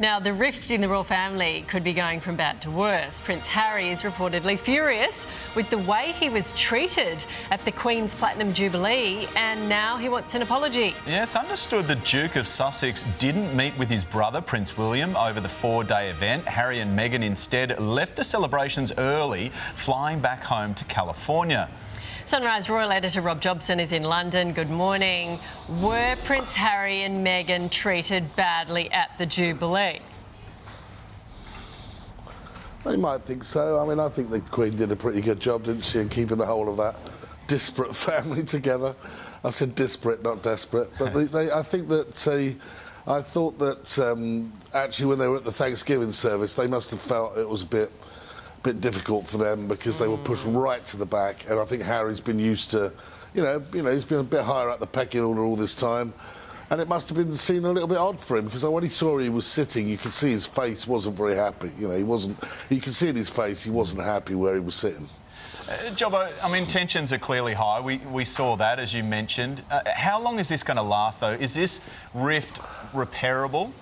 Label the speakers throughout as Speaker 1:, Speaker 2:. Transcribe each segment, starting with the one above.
Speaker 1: Now, the rift in the royal family could be going from bad to worse. Prince Harry is reportedly furious with the way he was treated at the Queen's Platinum Jubilee, and now he wants an apology.
Speaker 2: Yeah, it's understood the Duke of Sussex didn't meet with his brother, Prince William, over the four-day event. Harry and Meghan instead left the celebrations early, flying back home to California.
Speaker 1: Sunrise Royal editor Rob Jobson is in London. Good morning. Were Prince Harry and Meghan treated badly at the Jubilee?
Speaker 3: They might think so. I mean, I think the Queen did a pretty good job, didn't she, in keeping the whole of that disparate family together. I said disparate, not desperate. But I think that I thought that actually when they were at the Thanksgiving service, they must have felt it was a bit difficult for them because they were pushed right to the back, and I think Harry's been used to, you know, he's been a bit higher up the pecking order all this time, and it must have been seen a little bit odd for him because when he saw where he was sitting, you could see his face wasn't very happy. You know, you could see in his face he wasn't happy where he was sitting.
Speaker 2: Jobbo, I mean, tensions are clearly high. We saw that, as you mentioned. How long is this going to last, though? Is this rift repairable?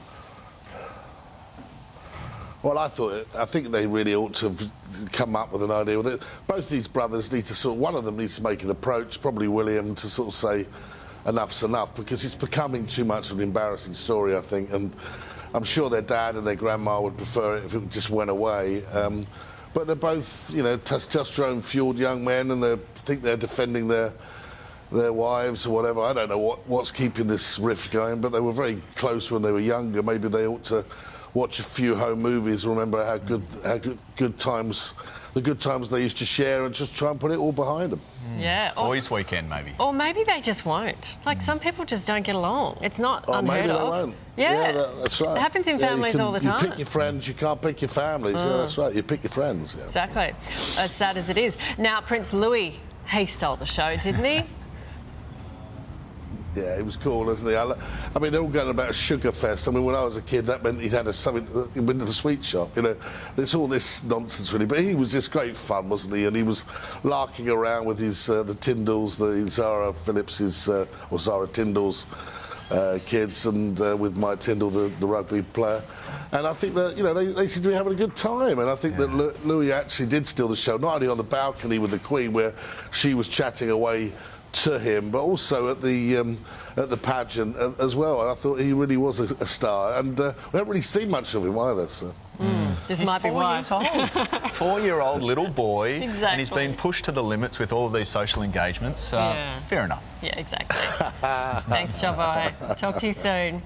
Speaker 3: Well, I think they really ought to have come up with an idea with it. Both these brothers need to one of them needs to make an approach, probably William, to sort of say enough's enough, because it's becoming too much of an embarrassing story, I think, and I'm sure their dad and their grandma would prefer it if it just went away. But they're both, you know, testosterone-fueled young men, and they think they're defending their wives or whatever. I don't know what's keeping this rift going, but they were very close when they were younger. Maybe they ought to watch a few home movies, remember how good times they used to share, and just try and put it all behind them.
Speaker 1: Yeah.
Speaker 2: Boys' weekend, maybe. Or
Speaker 1: maybe they just won't. Like, some people just don't get along. It's not unheard
Speaker 3: maybe
Speaker 1: of.
Speaker 3: They won't.
Speaker 1: Yeah,
Speaker 3: that's right.
Speaker 1: It happens in families all the time.
Speaker 3: You pick your friends, you can't pick your families. Yeah, that's right. You pick your friends. Yeah.
Speaker 1: Exactly. As sad as it is. Now, Prince Louis, he stole the show, didn't he?
Speaker 3: Yeah, he was cool, isn't he? I mean, they're all going about a sugar fest. I mean, when I was a kid, that meant he'd had he went to the sweet shop. You know, there's all this nonsense, really. But he was just great fun, wasn't he? And he was larking around with his the Tyndalls, the Zara Phillips's or Zara Tyndall's kids, and with Mike Tyndall, the rugby player. And I think that, you know, they seem to be having a good time. And I think that Louis actually did steal the show, not only on the balcony with the Queen, where she was chatting away to him, but also at the pageant as well. And I thought he really was a star, and we haven't really seen much of him either. So.
Speaker 1: This might be why.
Speaker 2: 4 years old. 4-year-old little boy,
Speaker 1: exactly.
Speaker 2: And he's been pushed to the limits with all of these social engagements. Fair enough.
Speaker 1: Yeah, exactly. Thanks, Jobbo. Talk to you soon.